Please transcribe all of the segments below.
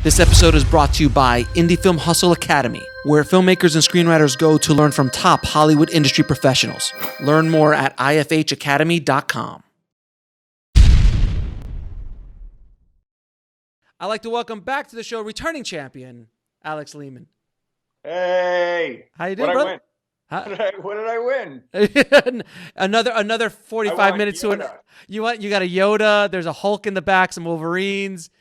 This episode is brought to you by Indie Film Hustle Academy, where filmmakers and screenwriters go to learn from top Hollywood industry professionals. Learn more at ifhacademy.com. I'd like to welcome back to the show returning champion, Alex Lehmann. Hey! How you doing, brother? What did I win? another 45 minutes to an. You got a Yoda. There's a Hulk in the back, some Wolverines,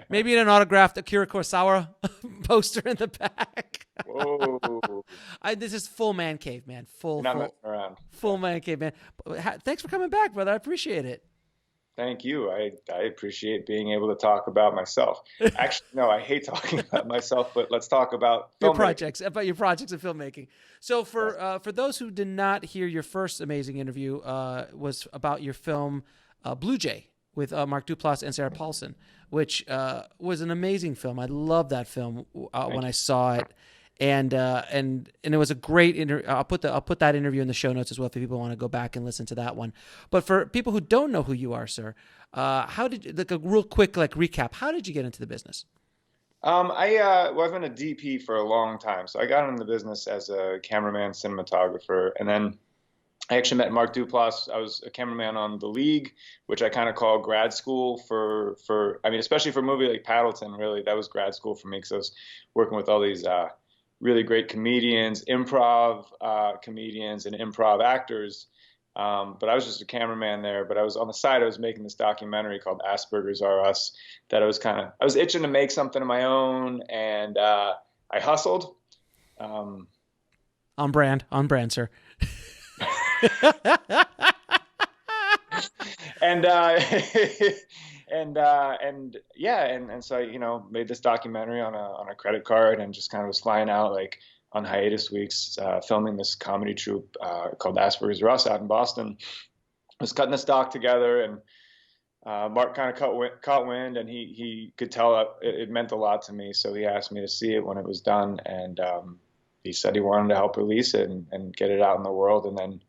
maybe an autographed Akira Kurosawa poster in the back. Whoa! This is full man cave, man. Full man cave, man. Thanks for coming back, brother. I appreciate it. Thank you. I appreciate being able to talk about myself. Actually, no, I hate talking about myself, but let's talk about your projects and filmmaking. So for those who did not hear, your first amazing interview was about your film Bluej with Mark Duplass and Sarah Paulson, which was an amazing film. I love that film when I saw it. And it was a great interview. I'll put that interview in the show notes as well if people want to go back and listen to that one. But for people who don't know who you are, sir, how did a real quick recap? How did you get into the business? I've been a DP for a long time, so I got into the business as a cameraman, cinematographer, and then I actually met Mark Duplass. I was a cameraman on The League, which I kind of call grad school for especially for a movie like Paddleton. Really, that was grad school for me because I was working with all these really great comedians, improv comedians, and improv actors. But I was just a cameraman there. But I was on the side. I was making this documentary called Asperger's Are Us. That I was itching to make something of my own, and I hustled. On brand, sir. And so I, made this documentary on a credit card and just kind of was flying out like on hiatus weeks, filming this comedy troupe called Asperger's Are Us out in Boston. I was cutting this doc together, and Mark kind of caught wind, and he could tell it meant a lot to me. So he asked me to see it when it was done, and he said he wanted to help release it and get it out in the world. And then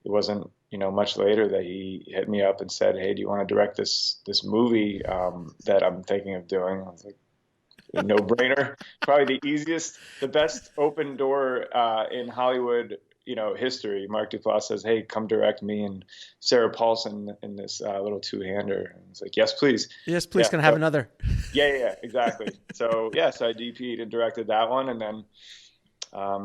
it wasn't much later that he hit me up and said, "Hey, do you want to direct this movie that I'm thinking of doing?" I was like, a no-brainer. Probably the best open door in Hollywood, history. Mark Duplass says, "Hey, come direct me and Sarah Paulson in this little two-hander." And it's like, "Yes, please." Yes, please. Yeah, can I have another? Yeah, exactly. So I DP'd and directed that one, and then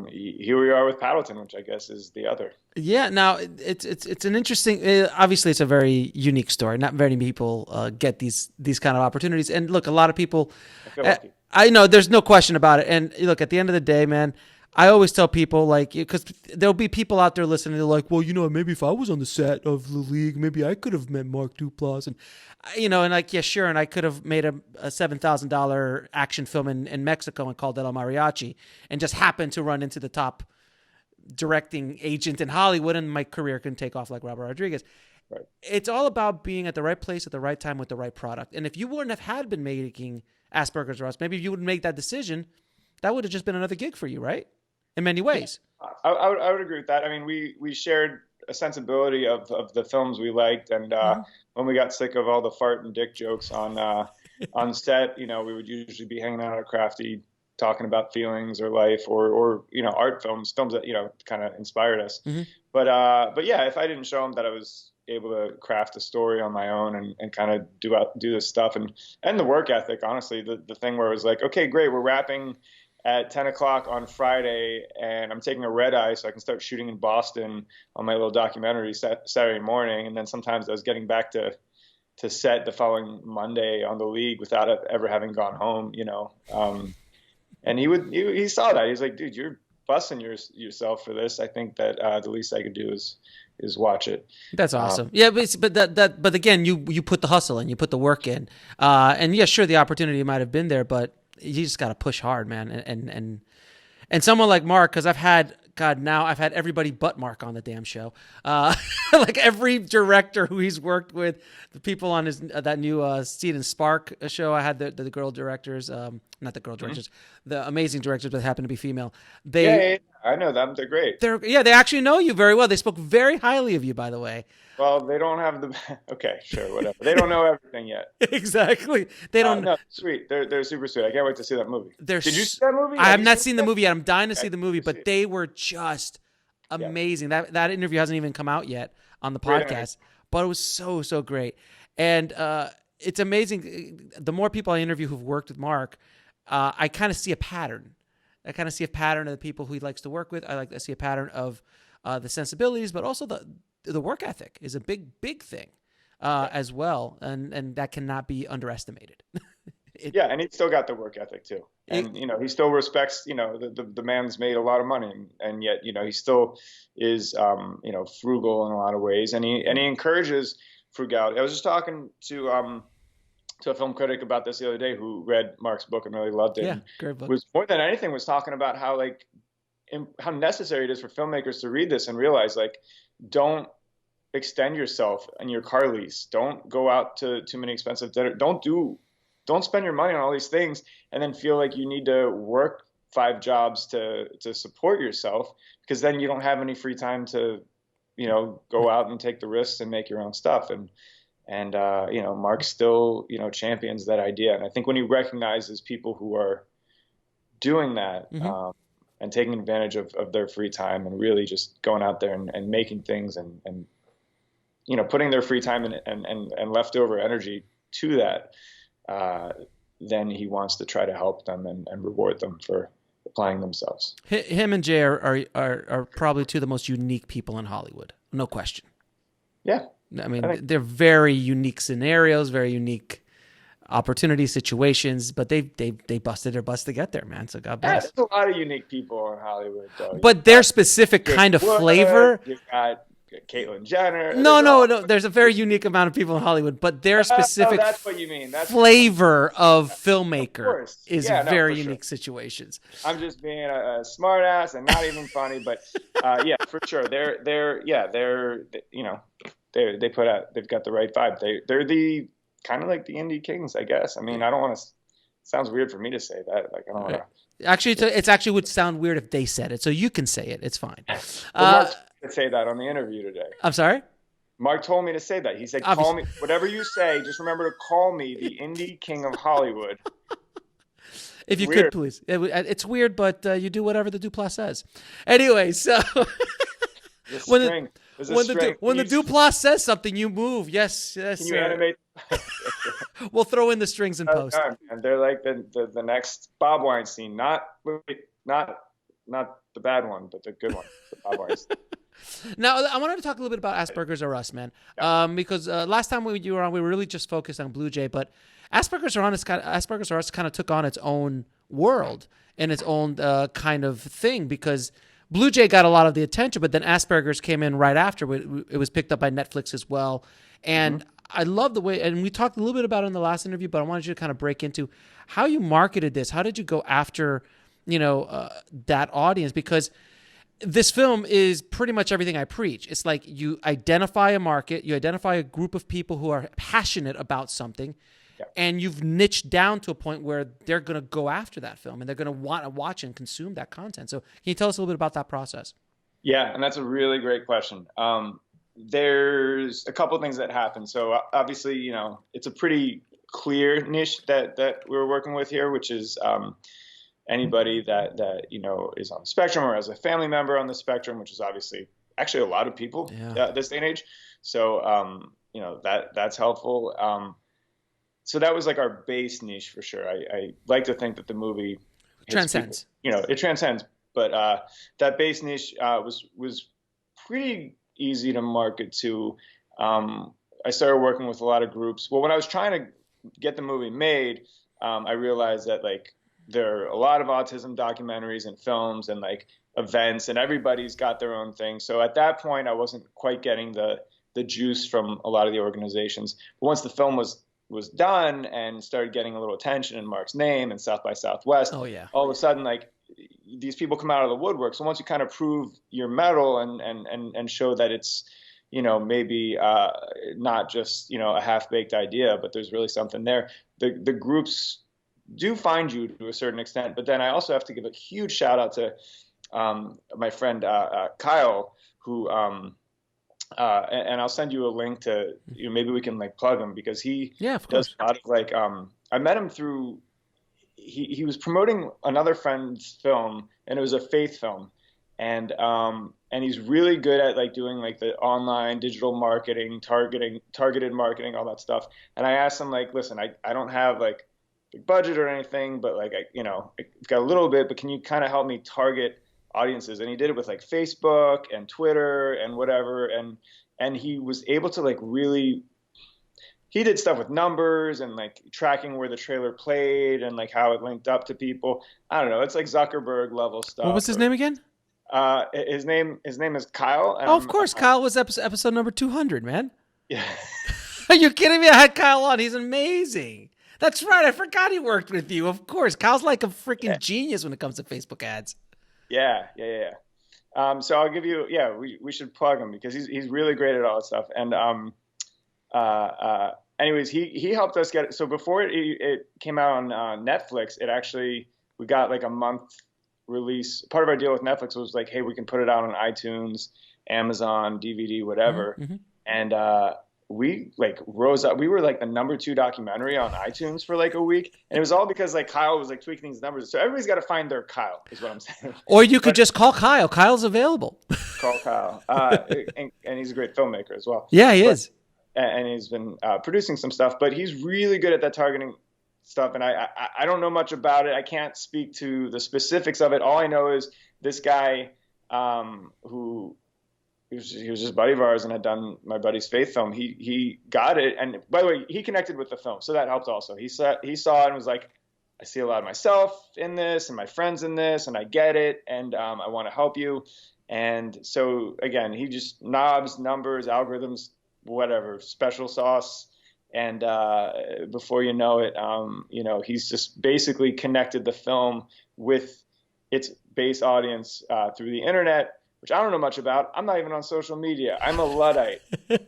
here we are with Paddleton, which I guess is the other. Yeah. Now it's an interesting. Obviously, it's a very unique story. Not very many people get these kind of opportunities. And look, a lot of people. I feel lucky. I know there's no question about it. And look, at the end of the day, man, I always tell people because there'll be people out there listening. They're like, well, maybe if I was on the set of The League, maybe I could have met Mark Duplass, and yeah, sure, and I could have made a $7,000 action film in Mexico and called it El Mariachi, and just happened to run into the top directing agent in Hollywood, and my career can take off like Robert Rodriguez. Right. It's all about being at the right place at the right time with the right product. And if you wouldn't have been making Asperger's Or Us, maybe if you wouldn't make that decision, that would have just been another gig for you, right? In many ways. I would agree with that. I mean, we shared a sensibility of the films we liked, and when we got sick of all the fart and dick jokes on set, we would usually be hanging out at Crafty talking about feelings or life or art films that kind of inspired us. Mm-hmm. But yeah, if I didn't show them that I was able to craft a story on my own and kind of do this stuff and the work ethic, honestly, the thing where it was like, okay, great, we're wrapping at 10 o'clock on Friday, and I'm taking a red eye so I can start shooting in Boston on my little documentary Saturday morning. And then sometimes I was getting back to set the following Monday on The League without ever having gone home, and he saw that. He's like, dude, you're busting yourself for this. I think that the least I could do is watch it. That's awesome. Yeah, but again, you put the hustle in, you put the work in, and yeah, sure, the opportunity might have been there, but you just got to push hard, man. And someone like Mark, because I've had everybody but Mark on the damn show. Like every director who he's worked with, the people on his that new Seed and Spark show. I had the girl directors, not the girl directors, the amazing directors that happen to be female. I know them. They're great. They actually know you very well. They spoke very highly of you, by the way. Well, they don't have the. Okay, sure, whatever. They don't know everything yet. Exactly. They don't. No, sweet. They're super sweet. I can't wait to see that movie. Did you see that movie? I have not seen the movie yet. I'm dying to see the movie, but they were just amazing. That interview hasn't even come out yet on the podcast, but it was so great. And it's amazing. The more people I interview who've worked with Mark, I kind of see a pattern. I kind of see a pattern of the people who he likes to work with. I see a pattern of the sensibilities, but also the work ethic is a big thing as well, and that cannot be underestimated. And he's still got the work ethic too, and he still respects. The man's made a lot of money, and yet he still is frugal in a lot of ways, and he encourages frugality. I was just talking to a film critic about this the other day who read Mark's book and really loved it. Yeah, great book. Was more than anything was talking about how how necessary it is for filmmakers to read this and realize don't extend yourself in your car lease. Don't go out to too many expensive dinner. Don't spend your money on all these things and then feel like you need to work 5 jobs to support yourself, because then you don't have any free time to go out and take the risks and make your own stuff. And Mark still, champions that idea. And I think when he recognizes people who are doing that, and taking advantage of their free time and really just going out there and making things and putting their free time and leftover energy to that, then he wants to try to help them and reward them for applying themselves. Him and Jay are probably two of the most unique people in Hollywood. No question. Yeah. I mean, they're very unique scenarios, very unique opportunity situations, but they busted their butts to get there, man. So God bless. There's a lot of unique people in Hollywood, though. But their specific kind of flavor. You've got Caitlyn Jenner. No. There's a very unique amount of people in Hollywood, but their specific that's what you mean. That's flavor of filmmaker is very unique sure. situations. I'm just being a smart ass and not even funny, but for sure. They put out, they've got the right vibe. They're the kind of like the indie kings, I guess. I mean, I don't want to, sounds weird for me to say that. Like, I don't want to. Actually, it's actually would sound weird if they said it. So you can say it. It's fine. Mark told me to say that on the interview today. I'm sorry? Mark told me to say that. He said, call me, whatever you say, just remember to call me the indie king of Hollywood. If you could, please. It's weird, but you do whatever the Duplass says. Anyway, so when the Duplass says something, you move. Yes. Can you animate? We'll throw in the strings in post. And they're like the next Bob Weinstein, not the bad one, but the good one, Bob Weinstein. Now, I wanted to talk a little bit about Asperger's or Us, man, because last time you were on, we were really just focused on Bluej, but Asperger's or Us kind of took on its own world and its own kind of thing, because Bluej got a lot of the attention, but then Asperger's came in right after. It was picked up by Netflix as well, and I love the way, and we talked a little bit about it in the last interview, but I wanted you to kind of break into how you marketed this. How did you go after, that audience? Because this film is pretty much everything I preach. It's like you identify a market, you identify a group of people who are passionate about something, and you've niched down to a point where they're going to go after that film and they're going to want to watch and consume that content. So can you tell us a little bit about that process? Yeah, and that's a really great question. There's a couple of things that happen. So obviously, it's a pretty clear niche that we're working with here, which is anybody that is on the spectrum or as a family member on the spectrum, which is obviously actually a lot of people this day and age. So that's helpful. So that was like our base niche for sure. I like to think that the movie transcends. It transcends. But that base niche was pretty easy to market to. I started working with a lot of groups. Well, when I was trying to get the movie made, I realized that there are a lot of autism documentaries and films and events, and everybody's got their own thing. So at that point, I wasn't quite getting the juice from a lot of the organizations. But once the film was done and started getting a little attention in Mark's name and South by Southwest, all of a sudden, these people come out of the woodwork. So once you kind of prove your mettle and show that it's, maybe not just, a half-baked idea, but there's really something there, the groups do find you to a certain extent. But then I also have to give a huge shout out to my friend Kyle, who and I'll send you a link to, maybe we can like plug him, because he of does course. a lot of like I met him through, he was promoting another friend's film, and it was a faith film, and he's really good at like doing like the online digital marketing, targeted marketing, all that stuff. And I asked him, like, listen, I don't have like big budget or anything, but like I've got a little bit, but can you kind of help me target audiences? And he did it with like Facebook and Twitter and whatever, and he was able to like really, he did stuff with numbers and like tracking where the trailer played and like how it linked up to people. I don't know, it's like Zuckerberg level stuff. What was his name again? His name is Kyle. Oh, of course, Kyle was episode number 200, man. Yeah. Are you kidding me? I had Kyle on. He's amazing. That's right. I forgot he worked with you. Of course, Kyle's like a freaking genius when it comes to Facebook ads. Yeah. So I'll give you, we should plug him, because he's really great at all that stuff. And anyways, he helped us get it. So before it came out on Netflix, we got like a month release. Part of our deal with Netflix was like, hey, we can put it out on iTunes, Amazon, DVD, whatever. Mm-hmm. And we like rose up. We were like the number 2 documentary on iTunes for like a week, and it was all because like Kyle was like tweaking these numbers. So everybody's got to find their Kyle, is what I'm saying. Or you could just call Kyle. Kyle's available. Call Kyle, and he's a great filmmaker as well. Yeah, he is. And he's been producing some stuff, but he's really good at that targeting stuff. And I don't know much about it. I can't speak to the specifics of it. All I know is this guy who he was just a buddy of ours and had done my buddy's faith film. He got it, and by the way, he connected with the film, so that helped also. He saw it and was like, I see a lot of myself in this and my friends in this, and I get it, and I want to help you. And so again, he just knobs, numbers, algorithms, whatever, special sauce. And before you know it, he's just basically connected the film with its base audience through the internet, which I don't know much about. I'm not even on social media. I'm a Luddite.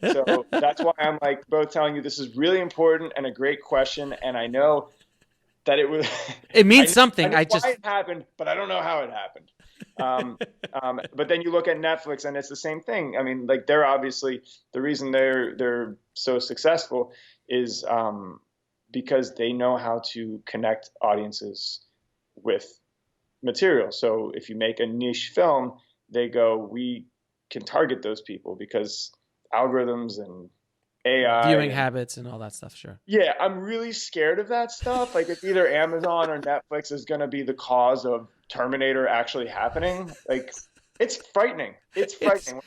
So that's why I'm like both telling you this is really important and a great question. And I know that it was. It means something. I know why it happened, but I don't know how it happened. But then you look at Netflix and it's the same thing. I mean, like, they're obviously, the reason they're so successful is because they know how to connect audiences with material. So if you make a niche film, they go, we can target those people because algorithms and AI, viewing habits and all that stuff. Sure. Yeah, I'm really scared of that stuff. Like, if either Amazon or Netflix is going to be the cause of Terminator actually happening, like, it's frightening. It's frightening.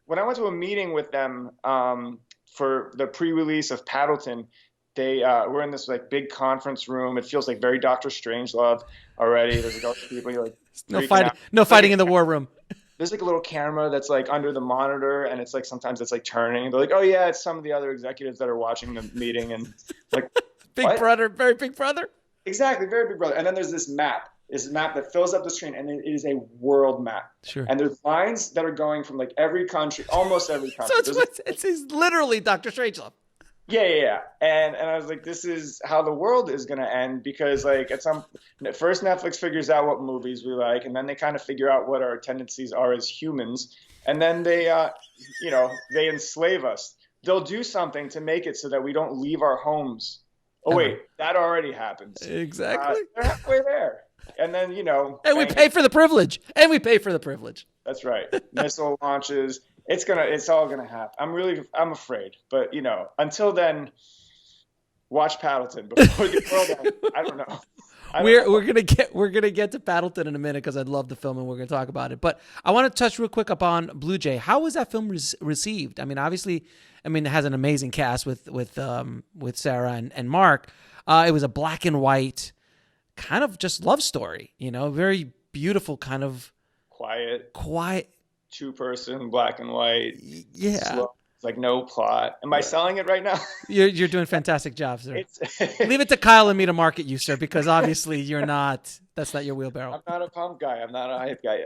When I went to a meeting with them for the pre-release of Paddleton, they were in this like big conference room. It feels like very Doctor Strangelove already. There's like all these people. You're like, no fighting in the war room. There's like a little camera that's like under the monitor, and it's like sometimes it's like turning. They're like, oh yeah, it's some of the other executives that are watching the meeting, and like Big Brother, very Big Brother. Exactly, very Big Brother. And then there's this map that fills up the screen, and it is a world map. Sure. And there's lines that are going from like every country, almost every country. So it's literally Doctor Strangelove. Yeah. And I was like, this is how the world is going to end, because like first Netflix figures out what movies we like, and then they kind of figure out what our tendencies are as humans. And then they enslave us. They'll do something to make it so that we don't leave our homes. Oh, wait, that already happens. Exactly. They're halfway there. And then, and we pay for the privilege. That's right. Missile launches. It's all gonna happen. I'm afraid, but until then, watch Paddleton before the world ends. I don't know. We're gonna get to Paddleton in a minute, because I love the film and we're gonna talk about it. But I want to touch real quick upon Bluej. How was that film received? I mean, obviously, it has an amazing cast with Sarah and Mark. It was a black and white kind of just love story. Very beautiful, kind of quiet. 2-person, black and white. Yeah. Slow. It's like no plot. Am I selling it right now? You're doing a fantastic job, sir. Leave it to Kyle and me to market you, sir, because obviously that's not your wheelbarrow. I'm not a pump guy. I'm not a hype guy.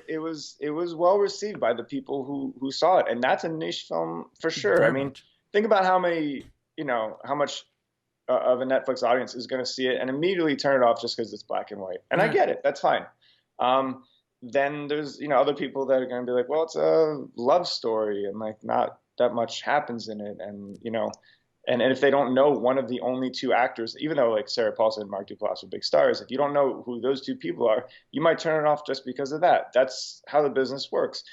It was well received by the people who saw it. And that's a niche film for sure. Very much. Think about how much of a Netflix audience is going to see it and immediately turn it off just because it's black and white. And I get it. That's fine. then there's, other people that are going to be like, well, it's a love story and like not that much happens in it. And, and if they don't know one of the only two actors, even though like Sarah Paulson and Mark Duplass are big stars, if you don't know who those two people are, you might turn it off just because of that. That's how the business works.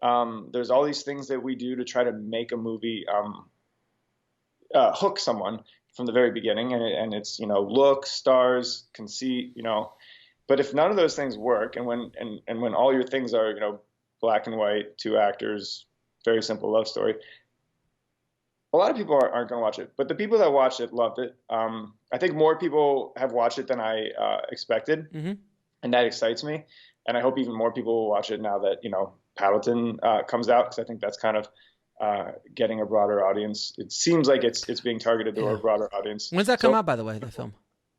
There's all these things that we do to try to make a movie hook someone from the very beginning, and it's look, stars, conceit, But if none of those things work, and when all your things are black and white, two actors, very simple love story, a lot of people aren't going to watch it. But the people that watched it loved it. I think more people have watched it than I expected, and that excites me. And I hope even more people will watch it now that Paddleton comes out, because I think that's kind of getting a broader audience. It seems like it's being targeted to a broader audience. When's that come out, by the way, the film?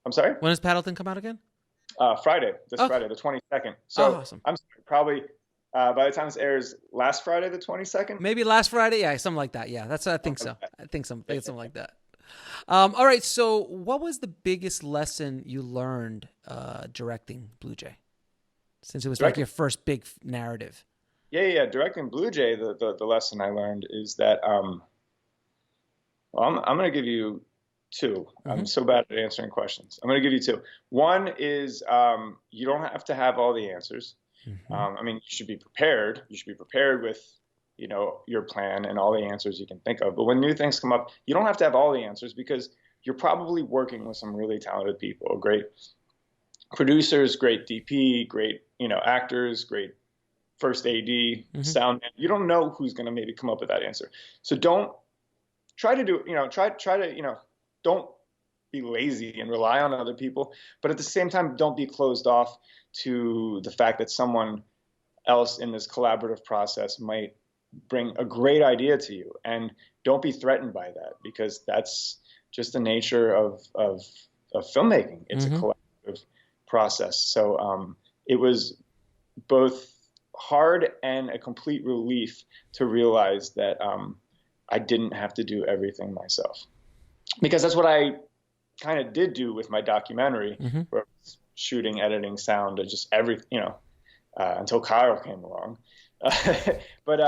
I'm sorry? When does Paddleton come out again? Friday, Friday, the 22nd. So awesome. I'm sorry, probably by the time this airs, last Friday, the 22nd? Maybe last Friday. Yeah, something like that. Yeah, I think so. I think something like that. All right. So what was the biggest lesson you learned directing Bluej? Since it was like your first big narrative. Yeah. Directing Bluej, the lesson I learned is that, I'm going to give you two. I'm so bad at answering questions. I'm going to give you two. One is you don't have to have all the answers. I mean, you should be prepared. You should be prepared with, your plan and all the answers you can think of. But when new things come up, you don't have to have all the answers, because you're probably working with some really talented people, great producers, great DP, great, actors, great first AD, sound man. You don't know who's going to maybe come up with that answer. So don't try to do, try to, don't be lazy and rely on other people, but at the same time, don't be closed off to the fact that someone else in this collaborative process might bring a great idea to you, and don't be threatened by that, because that's just the nature of filmmaking. It's a collaborative process. So it was both hard and a complete relief to realize that I didn't have to do everything myself, because that's what I kind of did do with my documentary, where I was shooting, editing, sound, and just everything, until Kyle came along. But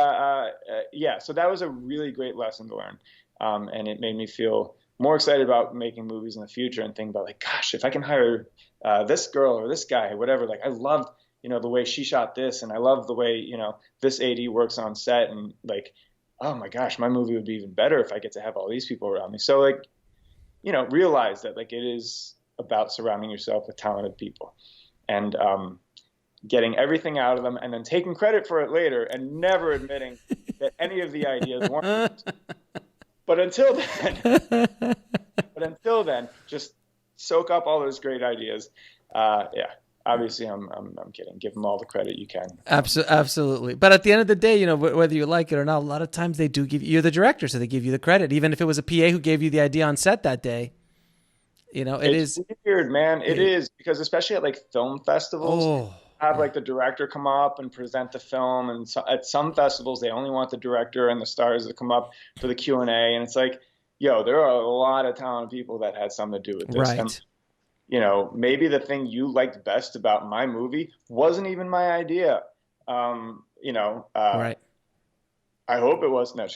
yeah, so that was a really great lesson to learn. And it made me feel more excited about making movies in the future, and think about like, gosh, if I can hire this girl or this guy, whatever, like I loved, the way she shot this, and I love the way, this AD works on set, and like, oh my gosh, my movie would be even better if I get to have all these people around me. So like, realize that like it is about surrounding yourself with talented people, and getting everything out of them, and then taking credit for it later, and never admitting that any of the ideas weren't. But until then, just soak up all those great ideas. Yeah. Obviously, I'm kidding. Give them all the credit you can. Absolutely. But at the end of the day, whether you like it or not, a lot of times they do you're the director, so they give you the credit. Even if it was a PA who gave you the idea on set that day, it's weird, man. It is, because especially at like film festivals, have like the director come up and present the film, and so, at some festivals they only want the director and the stars to come up for the Q&A, and it's like, yo, there are a lot of talented people that had something to do with this. Right. And, maybe the thing you liked best about my movie wasn't even my idea. Right. I hope it was. No,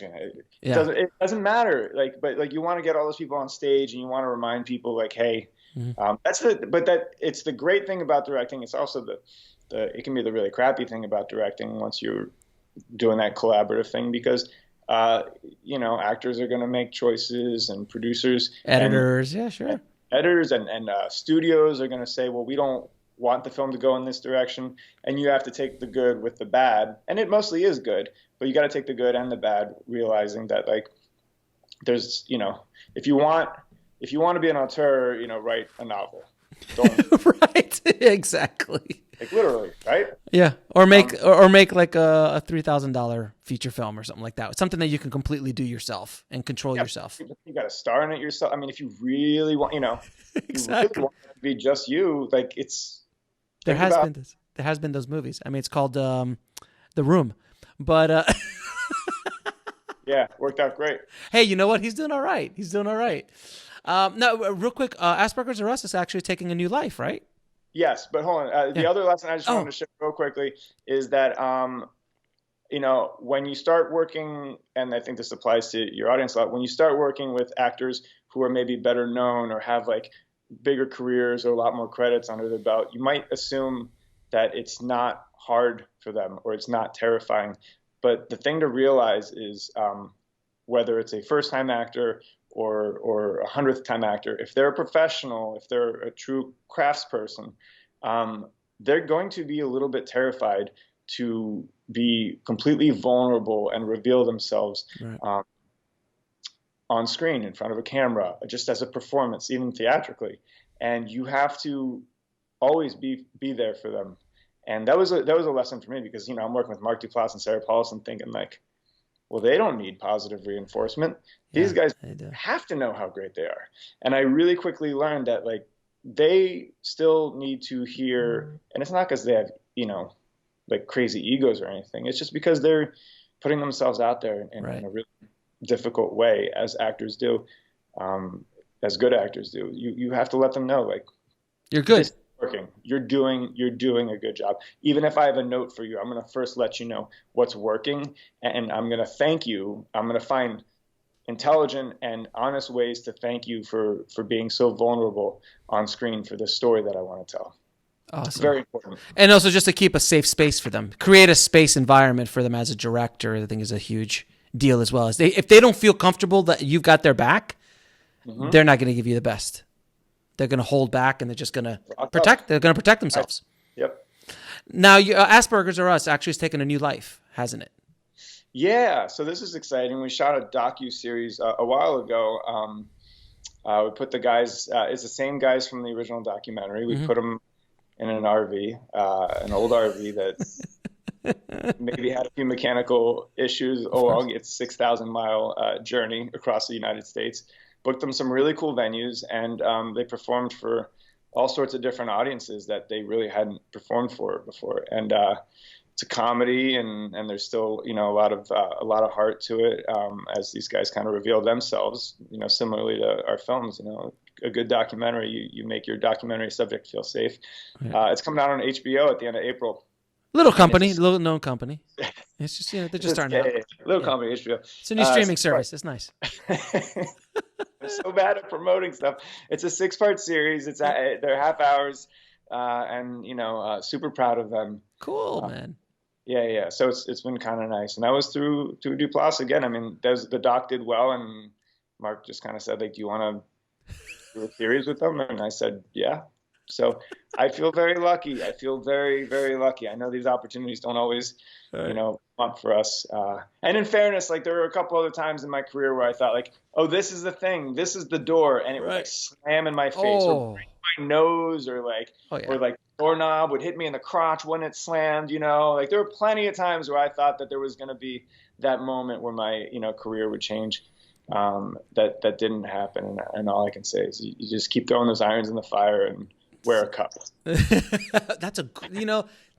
it doesn't matter. But you want to get all those people on stage, and you want to remind people like, hey, it's the great thing about directing. It's also it can be the really crappy thing about directing once you're doing that collaborative thing, because actors are going to make choices, and producers, editors, editors and studios are going to say, well, we don't want the film to go in this direction, and you have to take the good with the bad, and it mostly is good, but you got to take the good and the bad, realizing that like there's if you want to be an auteur, write a novel. Don't right. Exactly. Like literally, right? Yeah. Or make like a $3,000 feature film or something like that. Something that you can completely do yourself and control yourself. You got to star in it yourself. I mean, if you really want, exactly, you really want it to be just you, like there has been those movies. I mean, it's called The Room, but yeah, worked out great. Hey, you know what? He's doing all right. Now, real quick, Asperger's or Us is actually taking a new life, right? Yes, but hold on. The Yeah. other lesson I just wanted Oh, to share real quickly is that when you start working, and I think this applies to your audience a lot, when you start working with actors who are maybe better known or have like bigger careers or a lot more credits under their belt, you might assume that it's not hard for them or it's not terrifying. But the thing to realize is whether it's a first-time actor or a hundredth time actor, if they're a professional, if they're a true craftsperson, they're going to be a little bit terrified to be completely vulnerable and reveal themselves right. on screen in front of a camera, just as a performance, even theatrically. And you have to always be there for them. And that was a lesson for me because I'm working with Mark Duplass and Sarah Paulson, thinking like, well, they don't need positive reinforcement. These Yeah, guys they do. have to know how great they are. And I really quickly learned that like they still need to hear, and it's not because they have like crazy egos or anything. It's just because they're putting themselves out there in Right. a really difficult way, as actors do, as good actors do. You have to let them know, like, You're good. this is working. You're doing a good job. Even if I have a note for you, I'm going to first let you know what's working, and I'm going to thank you. I'm going to find intelligent and honest ways to thank you for being so vulnerable on screen for the story that I want to tell. Awesome. Very important. And also just to keep a safe space for them, create a space environment for them as a director, I think is a huge deal as well. If they don't feel comfortable that you've got their back, they're not going to give you the best. They're going to hold back and they're just going to protect. They're going to protect themselves. Yep. Now, Asperger's or Us actually has taken a new life, hasn't it? Yeah. So this is exciting. We shot a docu-series a while ago. We put the guys, it's the same guys from the original documentary. We put them in an RV, an old RV that maybe had a few mechanical issues along its 6,000-mile journey across the United States. Booked them some really cool venues, and they performed for all sorts of different audiences that they really hadn't performed for before. And it's a comedy, and there's still a lot of heart to it, as these guys kind of reveal themselves. Similarly to our films, a good documentary, you make your documentary subject feel safe. It's coming out on HBO at the end of April. Little company, little known company. It's just they're just starting out. Little company, HBO. It's a new streaming service. It's nice. I'm so bad at promoting stuff. It's a 6-part series. They're half hours, and super proud of them. Cool, man. Yeah. So it's been kind of nice, and that was through Duplass again. I mean, the doc did well, and Mark just kind of said, like, do you want to do a series with them? And I said, yeah. So I feel very lucky. I feel very, very lucky. I know these opportunities don't always, come up for us. And in fairness, like there were a couple other times in my career where I thought like, oh, this is the thing, this is the door, and it would like slam in my face or break my nose, or like, or like doorknob would hit me in the crotch when it slammed. Like there were plenty of times where I thought that there was going to be that moment where my career would change. That didn't happen, and all I can say is you just keep throwing those irons in the fire and wear a cup. That's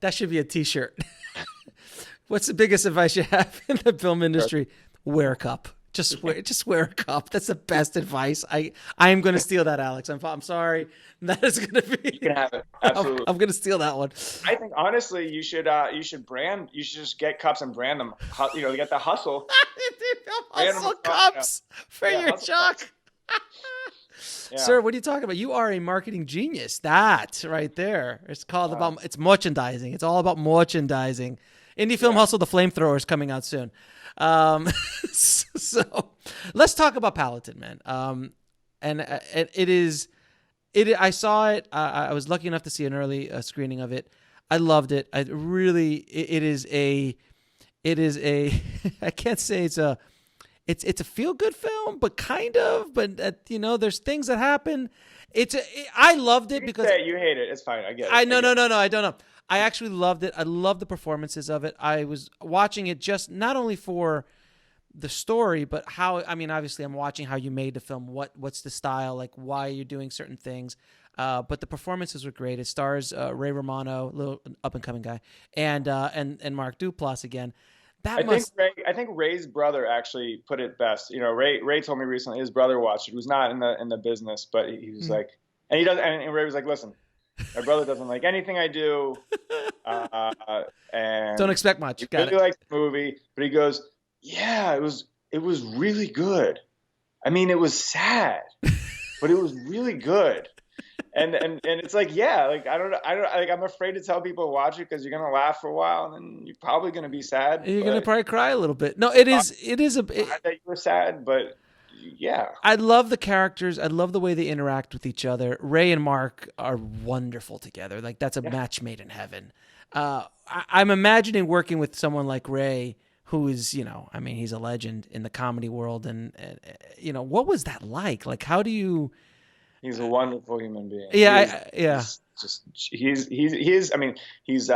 that should be a t-shirt. What's the biggest advice you have in the film industry? Wear a cup. Just wear a cup. That's the best advice. I am going to steal that, Alex. I'm sorry. That is going to be. You can have it. Absolutely. I'm going to steal that one. I think honestly, you should brand. You should just get cups and brand them. Get the hustle. Hustle cups for your Chuck. Yeah. Sir, what are you talking about? You are a marketing genius. That right there. It's called it's merchandising. It's all about merchandising. Indie Film Hustle, the Flamethrower is coming out soon. So let's talk about Paladin, man. And I saw it. I was lucky enough to see an early screening of it. I loved it. It is a I can't say it's a feel-good film, but kind of. But there's things that happen. I loved it because you hate it. It's fine. I get it. No. I don't know. I actually loved it. I love the performances of it. I was watching it just not only for the story, but how. I mean, obviously, I'm watching how you made the film. What's the style? Like, why you're doing certain things. But the performances were great. It stars Ray Romano, little up-and-coming guy, and Mark Duplass again. I think Ray's brother actually put it best. Ray told me recently his brother watched it. He was not in the business, but he was like, and he does. And Ray was like, listen, My brother doesn't like anything I do, uh, Don't and expect much. he Got really it. liked the movie. But he goes, "Yeah, it was really good. I mean, it was sad, but it was really good." And it's like, yeah, like I don't like I'm afraid to tell people to watch it because you're gonna laugh for a while and then you're probably gonna be sad. You're gonna But probably cry a little bit. No, it I'm is. It is a. glad that you were sad, but yeah, I love the characters. I love the way they interact with each other. Ray and Mark are wonderful together. Like that's a yeah. match made in heaven. I'm imagining working with someone like Ray, who is, I mean, he's a legend in the comedy world, and what was that like? Like, how do you? He's a wonderful human being. Yeah, yeah. He's I mean, he's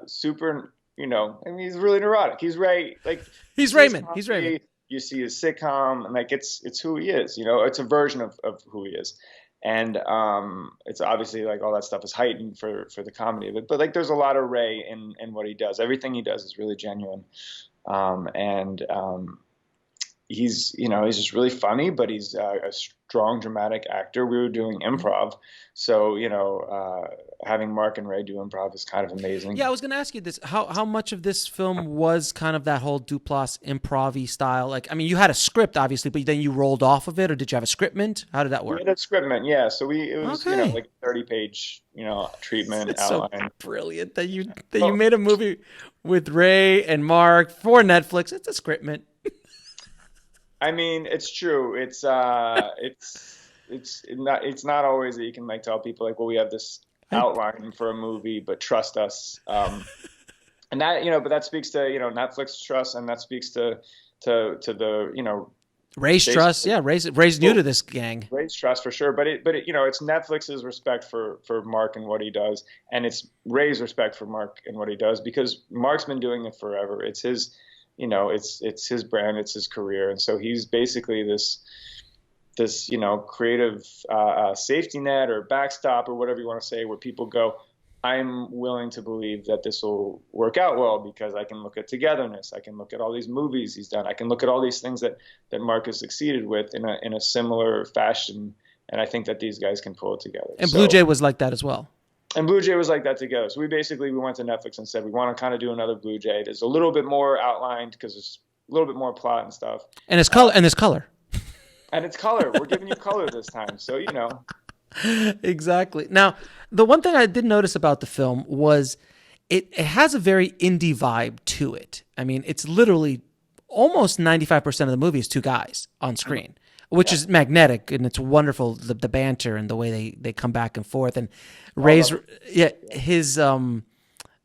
super, I mean, he's really neurotic. He's Ray, like He's Raymond. He's Raymond. You see his sitcom, and like it's who he is. It's a version of who he is, and it's obviously like all that stuff is heightened for the comedy of it. But like, there's a lot of Ray in what he does. Everything he does is really genuine, and he's just really funny, but he's a strong dramatic actor. We were doing improv, so having Mark and Ray do improv is kind of amazing. Yeah, I was going to ask you this: how much of this film was kind of that whole Duplass improv-y style? Like, I mean, you had a script, obviously, but then you rolled off of it, or did you have a scriptment? How did that work? We had a scriptment, yeah. So it was Okay. like a 30-page treatment It's outline. so brilliant that you made a movie with Ray and Mark for Netflix. It's a scriptment. I mean, it's true. It's not always that you can like tell people like, well, we have this outline for a movie, but trust us. And that but that speaks to Netflix trust, and that speaks to the Ray's trust. Yeah, Ray's new to this gang. Ray's trust for sure. But it's Netflix's respect for Mark and what he does, and it's Ray's respect for Mark and what he does, because Mark's been doing it forever. It's his it's his brand, it's his career. And so he's basically this creative safety net or backstop or whatever you want to say, where people go, I'm willing to believe that this will work out well because I can look at togetherness. I can look at all these movies he's done. I can look at all these things that Mark has succeeded with in a similar fashion. And I think that these guys can pull it together. And Bluej was like that as well. And Bluej was like that together. So we went to Netflix and said, we want to kind of do another Bluej. There's a little bit more outlined because there's a little bit more plot and stuff. And it's color. And there's color. And it's color. We're giving you color this time. So, Exactly. Now, the one thing I did notice about the film was it has a very indie vibe to it. I mean, it's literally almost 95% of the movie is two guys on screen, which is magnetic, and it's wonderful, the banter and the way they come back and forth. And Ray's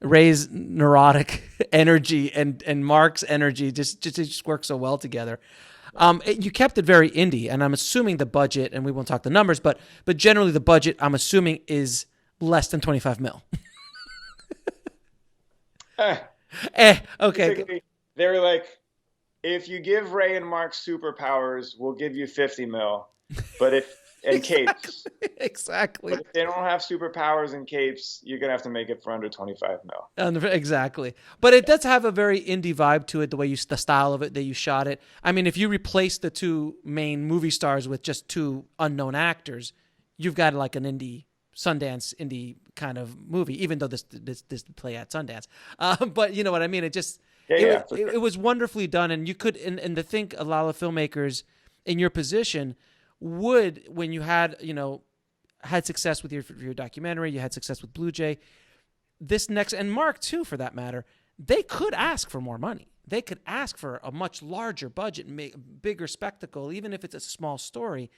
Ray's neurotic energy and Mark's energy just work so well together. You kept it very indie, and I'm assuming the budget, and we won't talk the numbers, but generally the budget, I'm assuming, is less than 25 mil. Okay. Basically, they were like, if you give Ray and Mark superpowers, we'll give you 50 mil. But capes. Exactly. But if they don't have superpowers and capes, you're going to have to make it for under 25 mil. Exactly. But it does have a very indie vibe to it, the style of it, that you shot it. I mean, if you replace the two main movie stars with just two unknown actors, you've got like an Sundance indie kind of movie, even though this play at Sundance. But you know what I mean? It was wonderfully done. And you could, and to think a lot of filmmakers in your position would, when you had success with your documentary, you had success with Bluej, this next, and Mark too, for that matter, they could ask for more money. They could ask for a much larger budget, bigger spectacle, even if it's a small story.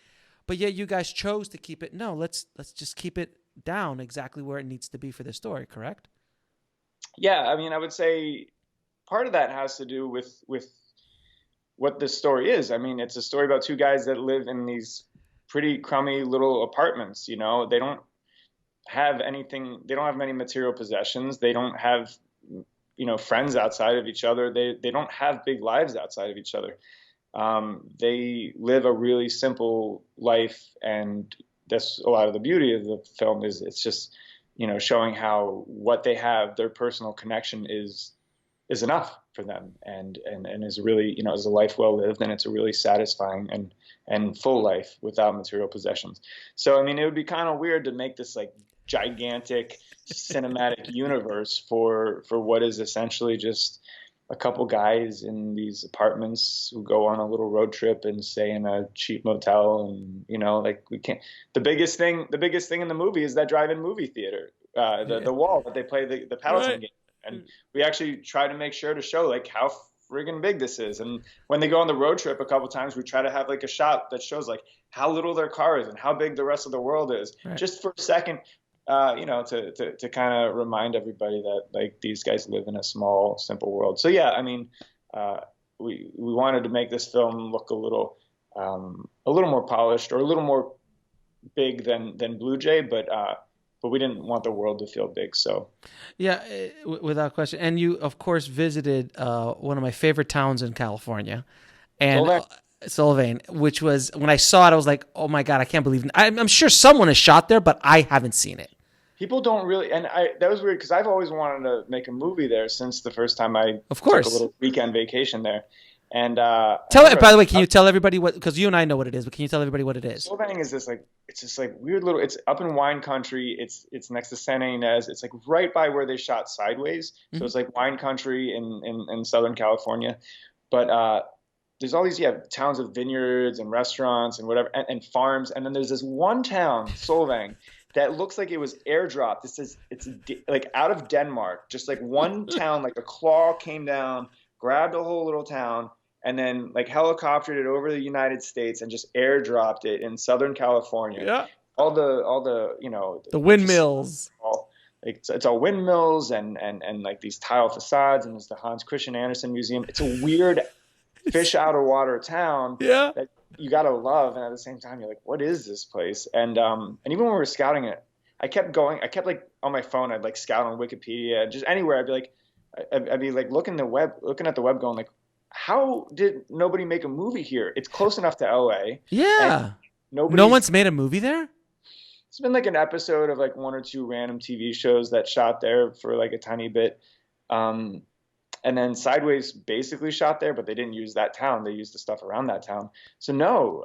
But yet you guys chose to keep it. No, let's just keep it down exactly where it needs to be for this story. Correct? Yeah, I mean, I would say part of that has to do with what this story is. I mean, it's a story about two guys that live in these pretty crummy little apartments. They don't have anything. They don't have many material possessions. They don't have, friends outside of each other. They don't have big lives outside of each other. They live a really simple life, and that's a lot of the beauty of the film. Is it's just, showing how what they have, their personal connection is enough for them, and is really, is a life well lived, and it's a really satisfying and full life without material possessions. So, I mean, it would be kind of weird to make this like gigantic cinematic universe for what is essentially just a couple guys in these apartments who go on a little road trip and stay in a cheap motel. And, you know, like we can't, the biggest thing in the movie is that drive-in movie theater, the wall that they play the Paddleton game. And we actually try to make sure to show like how friggin' big this is. And when they go on the road trip a couple times, we try to have like a shot that shows like how little their car is and how big the rest of the world is, just for a second. You know, to kind of remind everybody that like these guys live in a small, simple world. So yeah, I mean, we wanted to make this film look a little more polished or a little more big than Bluej, but we didn't want the world to feel big. So yeah, without question. And you, of course, visited one of my favorite towns in California, and Sylvain, which was, when I saw it, I was like, oh my God, I can't believe it. I'm sure someone has shot there, but I haven't seen it. People don't really, and that was weird because I've always wanted to make a movie there since the first time I took a little weekend vacation there. And by the way, can you tell everybody what, because you and I know what it is, but can you tell everybody what it is? Sylvain is this like, it's just like weird little, it's up in wine country. It's next to Santa Ynez. It's like right by where they shot Sideways. So it's like wine country in Southern California. But there's all these towns with vineyards and restaurants and whatever and farms, and then there's this one town, Solvang, that looks like it was airdropped. It's like out of Denmark, just like one town, like a claw came down, grabbed a whole little town, and then like helicoptered it over the United States and just airdropped it in Southern California. Yeah, all the you know the windmills. It's all windmills and like these tile facades, and there's the Hans Christian Andersen Museum. It's a weird fish out of water town that you gotta love, and at the same time you're like, what is this place? And even when we were scouting it, I kept like on my phone, I'd like scout on Wikipedia, just anywhere. I'd be like looking at the web going like, how did nobody make a movie here? It's close enough to LA. Yeah, no one's made a movie there. It's been like an episode of like one or two random TV shows that shot there for like a tiny bit. And then Sideways basically shot there, but they didn't use that town. They used the stuff around that town. So no,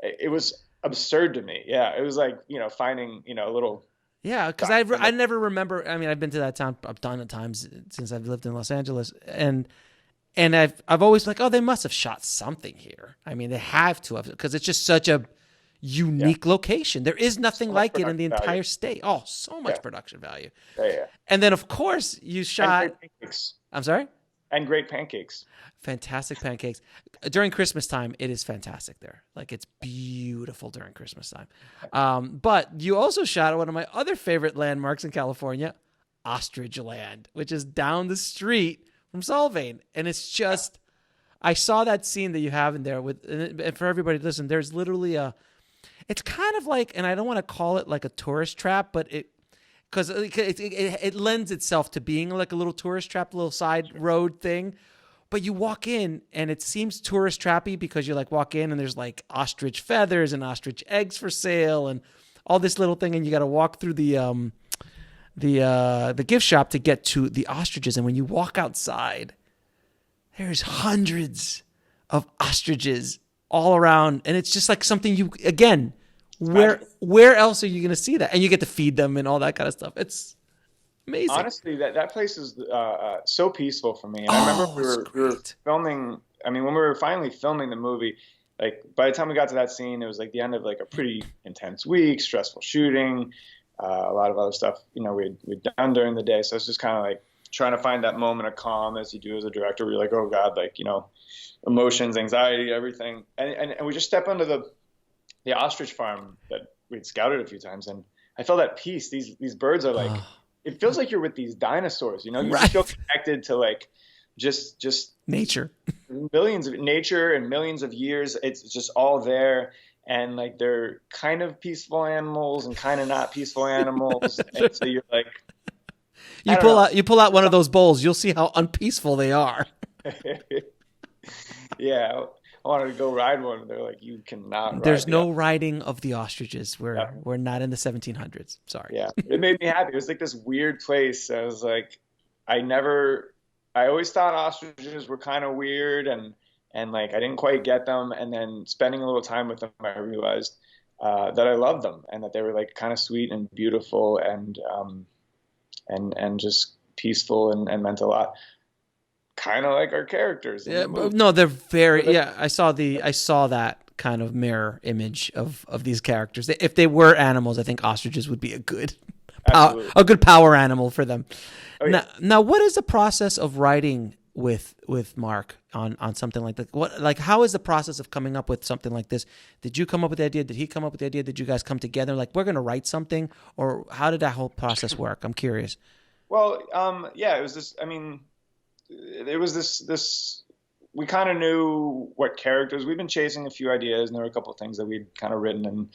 it was absurd to me. Yeah, it was like, you know, finding, you know, a little. Yeah, because I never remember. I mean, I've been to that town a ton of times since I've lived in Los Angeles, and I've always like, oh, they must have shot something here. I mean, they have to have, because it's just such a unique location. There is nothing like it in the entire state. Oh, so much production value. Yeah. And then of course you shot. I'm sorry? And great pancakes. Fantastic pancakes. During Christmas time, it is fantastic there. Like, it's beautiful during Christmas time. But you also shot one of my other favorite landmarks in California, Ostrich Land, which is down the street from Solvang. And it's just, I saw that scene that you have in there with, and for everybody to listen, there's literally it's kind of like, and I don't want to call it like a tourist trap, but because it lends itself to being like a little tourist trap, little side road thing. But you walk in and it seems tourist trappy because you like walk in and there's like ostrich feathers and ostrich eggs for sale and all this little thing, and you got to walk through the gift shop to get to the ostriches. And when you walk outside, there's hundreds of ostriches all around, and it's just like something you, again, where else are you going to see that? And you get to feed them and all that kind of stuff. It's amazing. Honestly, that place is so peaceful for me. And I remember we were filming. I mean, when we were finally filming the movie, like by the time we got to that scene, it was like the end of like a pretty intense week, stressful shooting, a lot of other stuff, you know, we'd done during the day. So it's just kind of like trying to find that moment of calm as you do as a director, where you're like, oh God, like, you know, emotions, anxiety, everything. And we just step into the ostrich farm that we'd scouted a few times, and I felt at peace. These birds are like, it feels like you're with these dinosaurs, you know, you feel connected to like just nature, millions of nature and millions of years. It's just all there. And like, they're kind of peaceful animals and kind of not peaceful animals. And so you're like, you pull out one of those bowls, you'll see how unpeaceful they are. Yeah. I wanted to go ride one. They're like, you cannot ride. There's no riding of the ostriches. We're not in the 1700s. Sorry. Yeah. It made me happy. It was like this weird place. I was like, I always thought ostriches were kind of weird and like I didn't quite get them. And then spending a little time with them, I realized that I loved them and that they were like kind of sweet and beautiful and just peaceful and meant a lot. Kind of like our characters. Yeah, no, they're very. Yeah, I saw that kind of mirror image of these characters. If they were animals, I think ostriches would be a good power animal for them. Oh, yeah. Now, what is the process of writing with Mark on something like that? How is the process of coming up with something like this? Did you come up with the idea? Did he come up with the idea? Did you guys come together? Like, we're going to write something, or how did that whole process work? I'm curious. Well, yeah, it was this. I mean, it was this. We kind of knew what characters. We'd been chasing a few ideas, and there were a couple of things that we'd kind of written and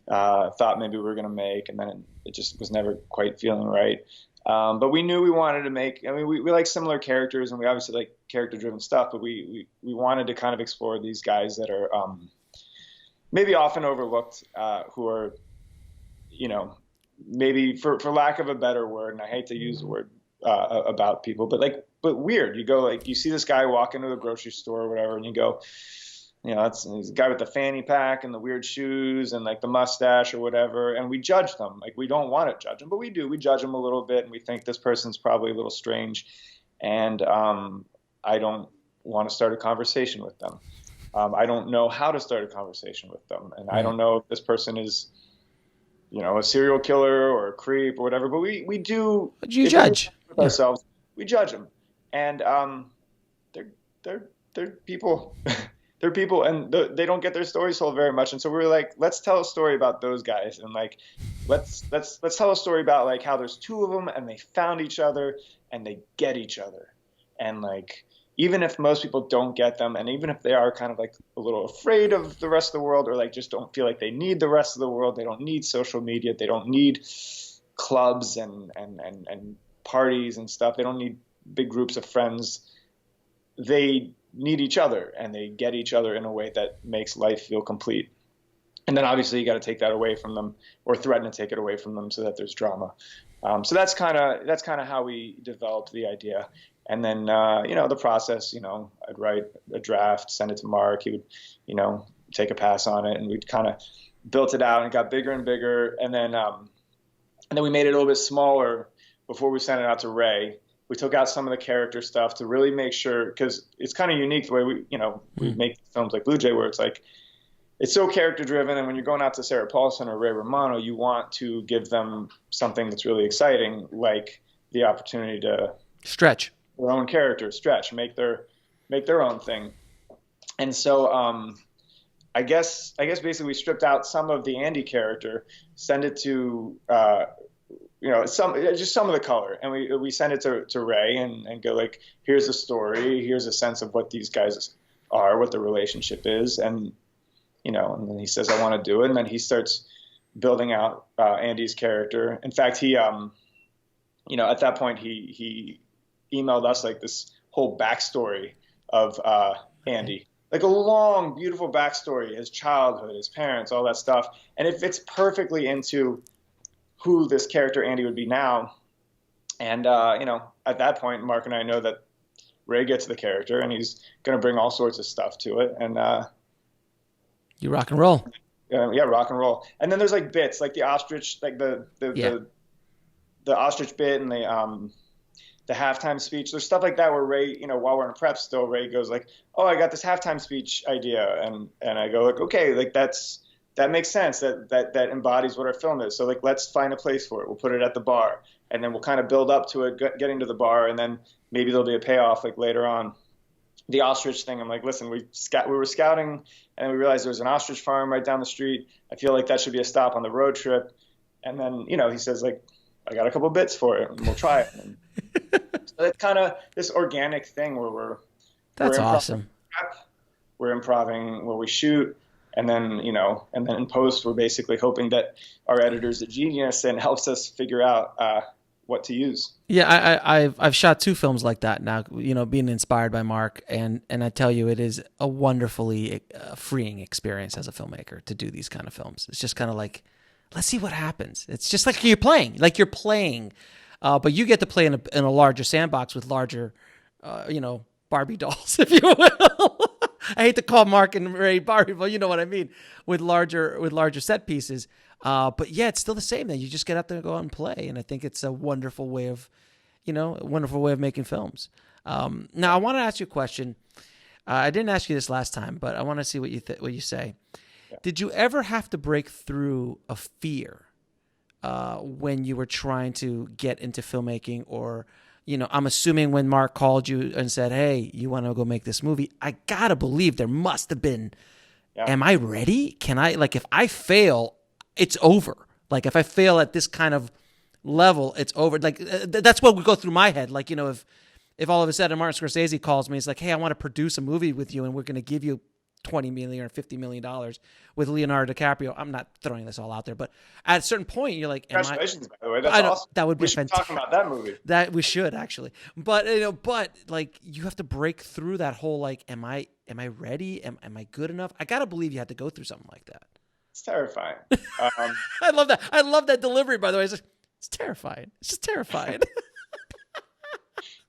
thought maybe we were going to make, and then it just was never quite feeling right. But we knew we wanted to make. I mean, we like similar characters, and we obviously like character-driven stuff. But we wanted to kind of explore these guys that are maybe often overlooked, who are, maybe for lack of a better word, and I hate to use the word about people, but weird. You go you see this guy walk into the grocery store or whatever, and you go, he's a guy with the fanny pack and the weird shoes and like the mustache or whatever, and we judge them. Like, we don't want to judge them, but we do. We judge them a little bit, and we think this person's probably a little strange, and I don't want to start a conversation with them. I don't know how to start a conversation with them, and I don't know if this person is, a serial killer or a creep or whatever. But we do. But you judge ourselves. We judge them, and they're people. They're people, and they don't get their stories told very much. And so we were like, let's tell a story about those guys, and like, let's tell a story about like how there's two of them, and they found each other, and they get each other, and like, even if most people don't get them, and even if they are kind of like a little afraid of the rest of the world, or like just don't feel like they need the rest of the world, they don't need social media, they don't need clubs and parties and stuff, they don't need big groups of friends. They need each other, and they get each other in a way that makes life feel complete. And then obviously you got to take that away from them, or threaten to take it away from them, so that there's drama. So that's kind of how we developed the idea. And then the process, I'd write a draft, send it to Mark. He would take a pass on it, and we'd kind of built it out, and it got bigger and bigger. And then we made it a little bit smaller before we sent it out to Ray. We took out some of the character stuff to really make sure, because it's kind of unique the way we make films like Bluej, where it's like, it's so character driven. And when you're going out to Sarah Paulson or Ray Romano, you want to give them something that's really exciting, like the opportunity to stretch their own character, make their own thing. And so I guess basically we stripped out some of the Andy character, send it to some of the color, and we send it to Ray and go like, here's a story, here's a sense of what these guys are, what the relationship is, and and then he says, I want to do it, and then he starts building out Andy's character. In fact, he at that point he emailed us like this whole backstory of Andy, like a long, beautiful backstory, his childhood, his parents, all that stuff, and it fits perfectly into who this character Andy would be now. And at that point, Mark and I know that Ray gets the character, and he's going to bring all sorts of stuff to it, and you rock and roll. Yeah, rock and roll. And then there's like bits, like the ostrich, like the ostrich bit, and the halftime speech. There's stuff like that where Ray, while we're in prep still, Ray goes like, oh, I got this halftime speech idea, and I go like, okay, like that makes sense. That embodies what our film is. So like, let's find a place for it. We'll put it at the bar, and then we'll kind of build up to it, getting to the bar, and then maybe there'll be a payoff like later on. The ostrich thing, I'm like, listen, we were scouting, and we realized there was an ostrich farm right down the street. I feel like that should be a stop on the road trip. And then, he says like, I got a couple bits for it, and we'll try it. And so it's kind of this organic thing where that's awesome. We're improving where we shoot. And then, and then in post, we're basically hoping that our editor's a genius and helps us figure out what to use. Yeah, I've shot 2 films like that now, being inspired by Mark, and I tell you, it is a wonderfully freeing experience as a filmmaker to do these kind of films. It's just kind of like, let's see what happens. It's just like you're playing, but you get to play in a larger sandbox with larger, Barbie dolls, if you will. I hate to call Mark and Ray bar people, you know what I mean, with larger set pieces. But yeah, it's still the same. Then you just get out there and go out and play, and I think it's a wonderful way of, making films. Now I want to ask you a question. I didn't ask you this last time, but I want to see what you say. Yeah. Did you ever have to break through a fear when you were trying to get into filmmaking, or? I'm assuming when Mark called you and said, hey, you want to go make this movie, I got to believe there must have been, am I ready? Can I, if I fail, it's over. If I fail at this kind of level, it's over. That's what would go through my head. If all of a sudden Martin Scorsese calls me, it's like, hey, I want to produce a movie with you and we're going to give you $20 million or $50 million with Leonardo DiCaprio. I'm not throwing this all out there, but at a certain point, you're like, congratulations, by the way. That's awesome. That would be fantastic. We should talk about that movie. That we should actually, but you have to break through that whole am I ready? Am I good enough? I gotta believe you had to go through something like that. It's terrifying. I love that. I love that delivery. By the way, it's terrifying. It's just terrifying.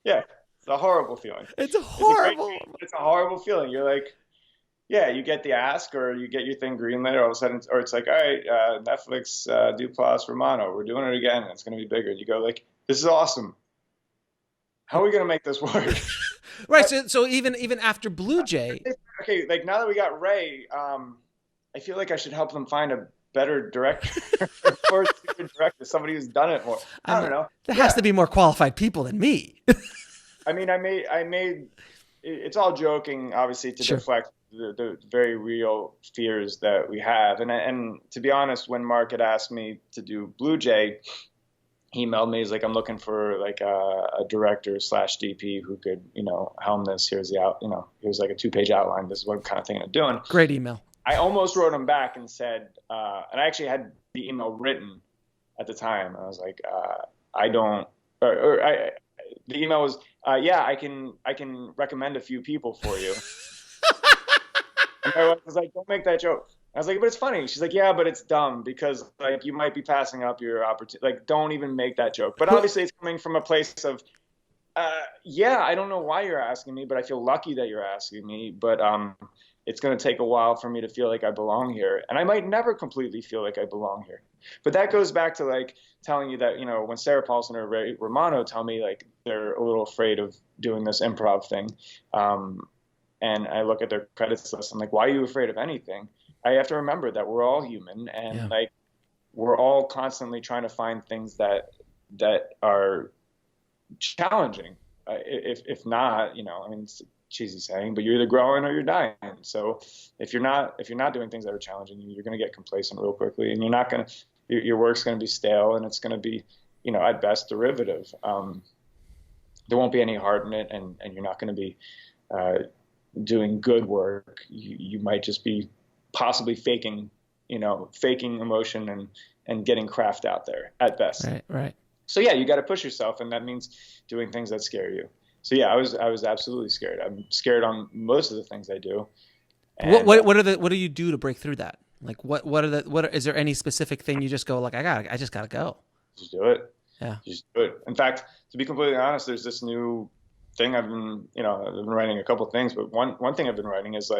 Yeah, it's a horrible feeling. It's horrible. It's a horrible feeling. You're like. Yeah, you get the ask or you get your thing greenlit, all of a sudden, or it's like, all right, Netflix, Duplass, Romano, we're doing it again. And it's going to be bigger. And you go like, this is awesome. How are we going to make this work? Right. So even after Bluej. Okay, now that we got Ray, I feel like I should help them find a better director or director, somebody who's done it more. I don't know. There has to be more qualified people than me. I mean, I made it's all joking, obviously, to deflect the very real fears that we have. And to be honest, when Mark had asked me to do Bluej, he emailed me. He's like, I'm looking for a director / DP who could, helm this. Here's here's a 2-page outline. This is what I'm kind of thinking of doing. Great email. I almost wrote him back and said, and I actually had the email written at the time. I was like, the email was, yeah, I can recommend a few people for you. And my wife was like, don't make that joke. I was like, but it's funny. She's like, yeah, but it's dumb because you might be passing up your opportunity. Don't even make that joke. But obviously it's coming from a place of, yeah, I don't know why you're asking me, but I feel lucky that you're asking me. But it's going to take a while for me to feel like I belong here. And I might never completely feel like I belong here. But that goes back to telling you that, when Sarah Paulson or Ray Romano tell me they're a little afraid of doing this improv thing. And I look at their credits list. I'm like, why are you afraid of anything? I have to remember that we're all human and we're all constantly trying to find things that are challenging. If not, it's a cheesy saying, but you're either growing or you're dying. So if you're not doing things that are challenging, you're going to get complacent real quickly, and your work's going to be stale, and it's going to be, at best derivative. There won't be any heart in it, and you're not going to be doing good work. You might just be possibly faking emotion and getting craft out there at best. Right. So yeah, you got to push yourself, and that means doing things that scare you. So yeah, I was absolutely scared. I'm scared on most of the things I do. And what do you do to break through that? Is there any specific thing you just go I just gotta go? Just do it. Yeah. Just do it. In fact, to be completely honest, there's this new thing I've been writing a couple of things, but one thing I've been writing is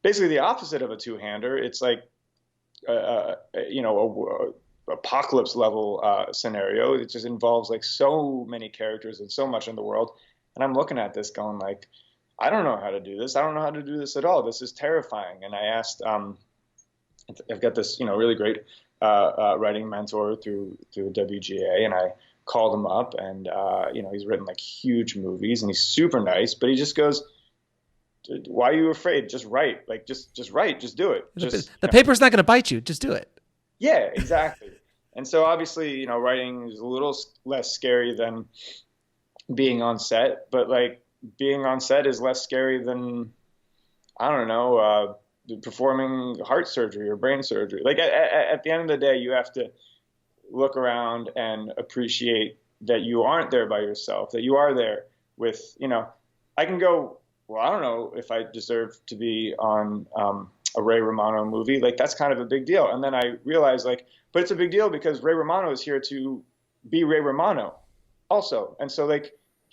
basically the opposite of a two-hander. It's apocalypse level scenario. It just involves so many characters and so much in the world. And I'm looking at this going I don't know how to do this. I don't know how to do this at all. This is terrifying. And I asked, I've got this, really great writing mentor through WGA, and I called him up, and he's written huge movies, and he's super nice, but he just goes, why are you afraid? Just write. Just write. Just do it. The paper's not going to bite you. Just do it. Yeah, exactly. And so obviously, writing is a little less scary than being on set, but being on set is less scary than, I don't know, performing heart surgery or brain surgery. At the end of the day, you have to look around and appreciate that you aren't there by yourself, that you are there with, I can go, well, I don't know if I deserve to be on a Ray Romano movie. That's kind of a big deal. And then I realized but it's a big deal because Ray Romano is here to be Ray Romano also. And so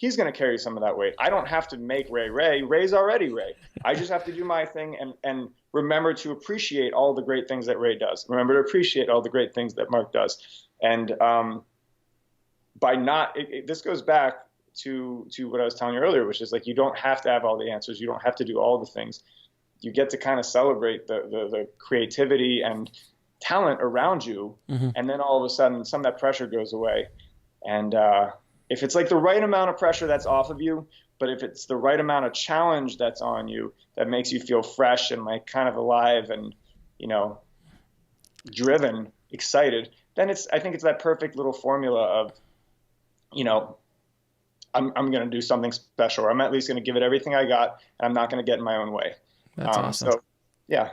he's going to carry some of that weight. I don't have to make Ray Ray. Ray's already Ray. I just have to do my thing and remember to appreciate all the great things that Ray does. Remember to appreciate all the great things that Mark does. And by not, this goes back to what I was telling you earlier, which is like, you don't have to have all the answers. You don't have to do all the things. You get to kind of celebrate the creativity and talent around you. And then all of a sudden, some of that pressure goes away. And if it's like the right amount of pressure that's off of you, but if it's the right amount of challenge that's on you, that makes you feel fresh and like kind of alive and, you know, driven, excited, then I think it's that perfect little formula of, you know, I'm going to do something special, or I'm at least going to give it everything I got, and I'm not going to get in my own way. That's awesome. So, yeah.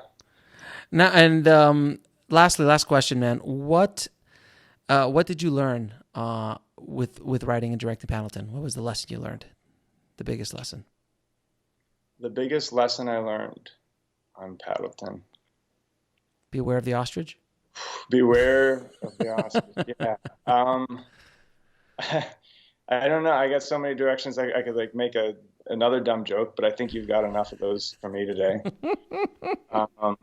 Now, and last question, man. What did you learn with writing and directing Paddleton? What was the lesson you learned? The biggest lesson? The biggest lesson I learned on Paddleton. Be aware of the ostrich? Beware of the ostrich, yeah. I don't know. I got so many directions I could like make another dumb joke, but I think you've got enough of those for me today. And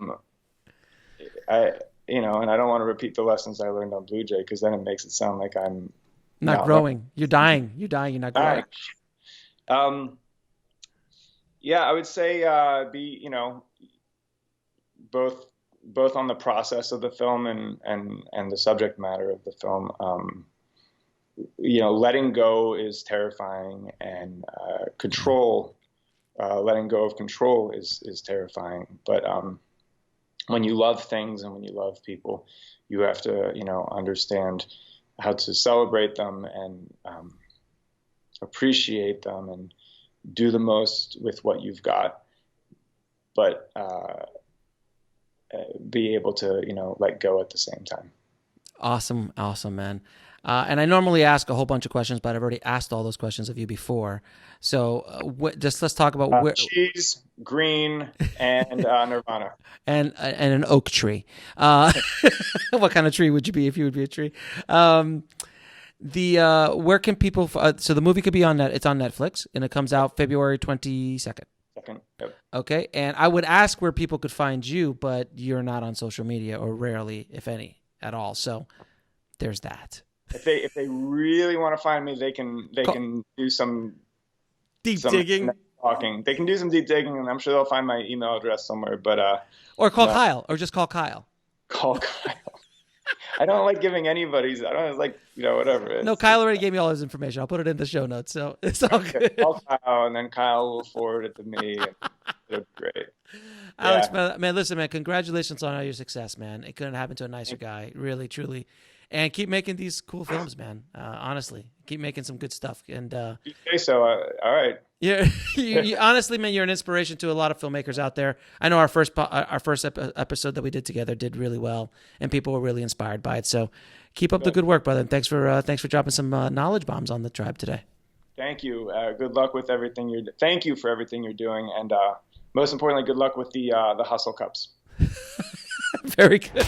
I don't want to repeat the lessons I learned on Bluej, because then it makes it sound like I'm not growing. You're dying. You're not growing. Yeah, I would say be, you know, both on the process of the film and the subject matter of the film. You know, letting go is terrifying, and letting go of control is terrifying. But when you love things and when you love people, you have to, you know, understand how to celebrate them and appreciate them and do the most with what you've got, but be able to, you know, let go at the same time. Awesome, man. And I normally ask a whole bunch of questions, but I've already asked all those questions of you before. So just let's talk about where cheese, green, and Nirvana, and an oak tree. What kind of tree would you be if you would be a tree? Where can people? So the movie could be on it's on Netflix, and it comes out February 22nd. Yep. Okay, and I would ask where people could find you, but you're not on social media, or rarely, if any, at all. So there's that. If they really want to find me, they can do some deep digging. Talking. They can do some deep digging, and I'm sure they'll find my email address somewhere. But or call Kyle, or just call Kyle. Call Kyle. I don't like giving anybody's. I don't like, you know, whatever. No, Kyle already gave me all his information. I'll put it in the show notes, so it's all good. Call Kyle, and then Kyle will forward it to me. And it'll be great. Alex, man, listen, man, congratulations on all your success, man. It couldn't happen to a nicer guy, really, truly. And keep making these cool films, man. Honestly, keep making some good stuff. And you say so. All right. Yeah, you, honestly, man, you're an inspiration to a lot of filmmakers out there. I know our first episode that we did together did really well, and people were really inspired by it. So keep up the good work, brother. And thanks for dropping some knowledge bombs on the tribe today. Thank you. Good luck with everything Thank you for everything you're doing, and most importantly, good luck with the Hustle Cups. Very good.